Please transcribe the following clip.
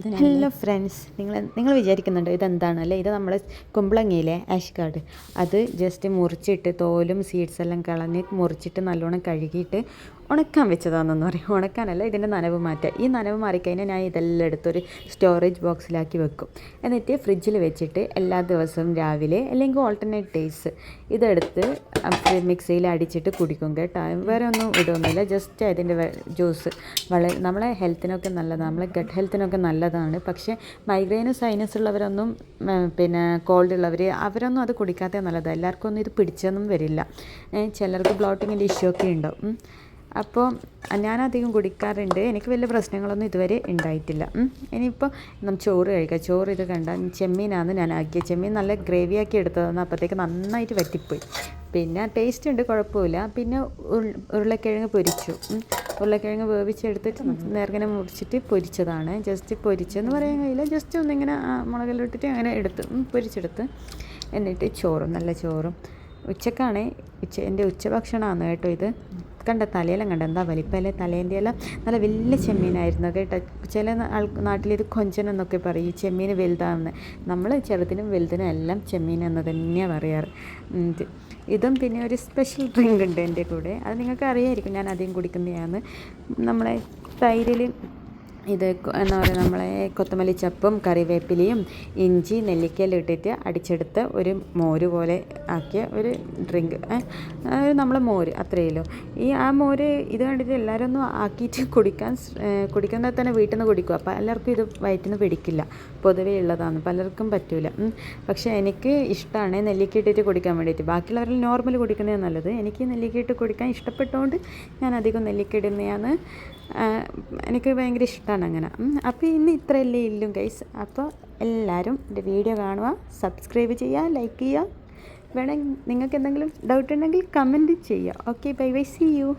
Hello friends, നിങ്ങൾ വിചാരിക്കുന്നുണ്ടോ ഇതെന്താണല്ലേ? ഇത് നമ്മുടെ കുമ്പളങ്ങിയിലെ ആഷ് കാർഡ്. അത് ജസ്റ്റ് മുറിച്ചിട്ട് തോലും സീഡ്സ് എല്ലാം കളഞ്ഞ് മുറിച്ചിട്ട് നല്ലോണം കഴുകിയിട്ട് ഉണക്കാൻ വെച്ചതാണെന്ന് പറയും. ഉണക്കാനല്ല, ഇതിൻ്റെ നനവ് മാറ്റുക. ഈ നനവ് മാറിക്കഴിഞ്ഞാൽ ഞാൻ ഇതെല്ലാം എടുത്തൊരു സ്റ്റോറേജ് ബോക്സിലാക്കി വെക്കും. എന്നിട്ട് ഫ്രിഡ്ജിൽ വെച്ചിട്ട് എല്ലാ ദിവസവും രാവിലെ അല്ലെങ്കിൽ ഓൾട്ടർനേറ്റ് ഡേയ്സ് ഇതെടുത്ത് മിക്സിയിൽ അടിച്ചിട്ട് കുടിക്കും കേട്ടോ. വേറെ ഒന്നും ഇടുന്നില്ല, ജസ്റ്റ് അതിൻ്റെ ജ്യൂസ് നമ്മളെ ഹെൽത്തിനൊക്കെ നല്ലതാണ്, നമ്മളെ ഗട്ട് ഹെൽത്തിനൊക്കെ നല്ലതാണ്. പക്ഷേ മൈഗ്രെയിനും സൈനസ് ഉള്ളവരൊന്നും പിന്നെ കോൾഡ് ഉള്ളവർ അവരൊന്നും അത് കുടിക്കാത്തത് നല്ലതാണ്. എല്ലാവർക്കും ഒന്നും ഇത് പിടിച്ചൊന്നും വരില്ല. ചിലർക്ക് ബ്ലോട്ടിങ്ങിൻ്റെ ഇഷ്യൂ ഒക്കെ ഉണ്ടാവും. അപ്പോൾ ഞാനധികം കുടിക്കാറുണ്ട്. എനിക്ക് വലിയ പ്രശ്നങ്ങളൊന്നും ഇതുവരെ ഉണ്ടായിട്ടില്ല. ഇനിയിപ്പോൾ ചോറ് കഴിക്കുക. ചോറ് ഇത് കണ്ട ചെമ്മീനാണ് ഞാൻ ആക്കിയത്. ചെമ്മീൻ നല്ല ഗ്രേവിയാക്കി എടുത്തതാണ്. അപ്പോഴത്തേക്ക് നന്നായിട്ട് വറ്റിപ്പോയി. പിന്നെ ടേസ്റ്റ് ഉണ്ട്, കുഴപ്പമില്ല. പിന്നെ ഉരുളക്കിഴങ്ങ് പൊരിച്ചു. ഉരുളക്കിഴങ്ങ് വേവിച്ചെടുത്തിട്ട് നേർങ്ങനെ മുറിച്ചിട്ട് പൊരിച്ചതാണ്. ജസ്റ്റ് പൊരിച്ചെന്ന് പറയാൻ കഴിയില്ല, ജസ്റ്റ് ഒന്നിങ്ങനെ മുളകെല്ലാം ഇട്ടിട്ട് അങ്ങനെ എടുത്ത് പൊരിച്ചെടുത്ത്. എന്നിട്ട് ചോറും, നല്ല ചോറും. ഉച്ചക്കാണ് എൻ്റെ ഉച്ചഭക്ഷണമാണ് കേട്ടോ ഇത്. കണ്ട തലയെല്ലാം കണ്ട എന്താ വലിപ്പമല്ലേ തലേൻ്റെ എല്ലാം. നല്ല വലിയ ചെമ്മീനായിരുന്നു കേട്ടോ. ചില നാട്ടിലിത് കൊഞ്ചൻ എന്നൊക്കെ പറയും, ഈ ചെമ്മീൻ വലുതാണെന്ന്. നമ്മൾ ചെറുതിനും വലുതിനും എല്ലാം ചെമ്മീൻ എന്ന് തന്നെയാണ് പറയാറ്. ഇതും പിന്നെ ഒരു സ്പെഷ്യൽ ഡ്രിങ്ക് ഉണ്ട് എൻ്റെ കൂടെ. അത് നിങ്ങൾക്ക് അറിയാമായിരിക്കും, ഞാൻ അധികം കുടിക്കുന്നതാണ്. നമ്മളെ തൈരിൽ ഇത് എന്താ പറയുക, നമ്മളെ കൊത്തമല്ലി ചപ്പും കറിവേപ്പിലയും ഇഞ്ചി നെല്ലിക്കയെല്ലാം ഇട്ടിട്ട് അടിച്ചെടുത്ത ഒരു മോര് പോലെ ആക്കിയ ഒരു ഡ്രിങ്ക്. നമ്മളെ മോര് അത്രയല്ലോ. ആ മോര് ഇത് കണ്ടിട്ട് എല്ലാവരും ഒന്നും ആക്കിയിട്ട് കുടിക്കുന്നത് തന്നെ വീട്ടിൽ നിന്ന് കുടിക്കും. അപ്പോൾ എല്ലാവർക്കും ഇത് വയറ്റിൽ നിന്ന് പിടിക്കില്ല, പൊതുവേ ഉള്ളതാണ്, പലർക്കും പറ്റില്ല. പക്ഷേ എനിക്ക് ഇഷ്ടമാണ് നെല്ലിക്ക ഇട്ടിട്ട് കുടിക്കാൻ വേണ്ടിയിട്ട്. ബാക്കിയുള്ളവരിൽ നോർമൽ കുടിക്കുന്നതാണ് നല്ലത്. എനിക്ക് നെല്ലിക്ക ഇട്ട് കുടിക്കാൻ ഇഷ്ടപ്പെട്ടുകൊണ്ട് ഞാൻ അധികം നെല്ലിക്ക ഇടുന്നതാണ്. എനിക്ക് ഭയങ്കര ഇഷ്ടമാണ് അങ്ങനെ. അപ്പോൾ ഇന്ന് ഇത്രയല്ലേ ഇല്ലും ഗൈസ്. അപ്പോൾ എല്ലാവരും എൻ്റെ വീഡിയോ കാണുക, സബ്സ്ക്രൈബ് ചെയ്യുക, ലൈക്ക് ചെയ്യുക. വേണമെങ്കിൽ നിങ്ങൾക്ക് എന്തെങ്കിലും ഡൗട്ട് ഉണ്ടെങ്കിൽ കമൻറ്റ് ചെയ്യുക. Okay, bye bye, see U.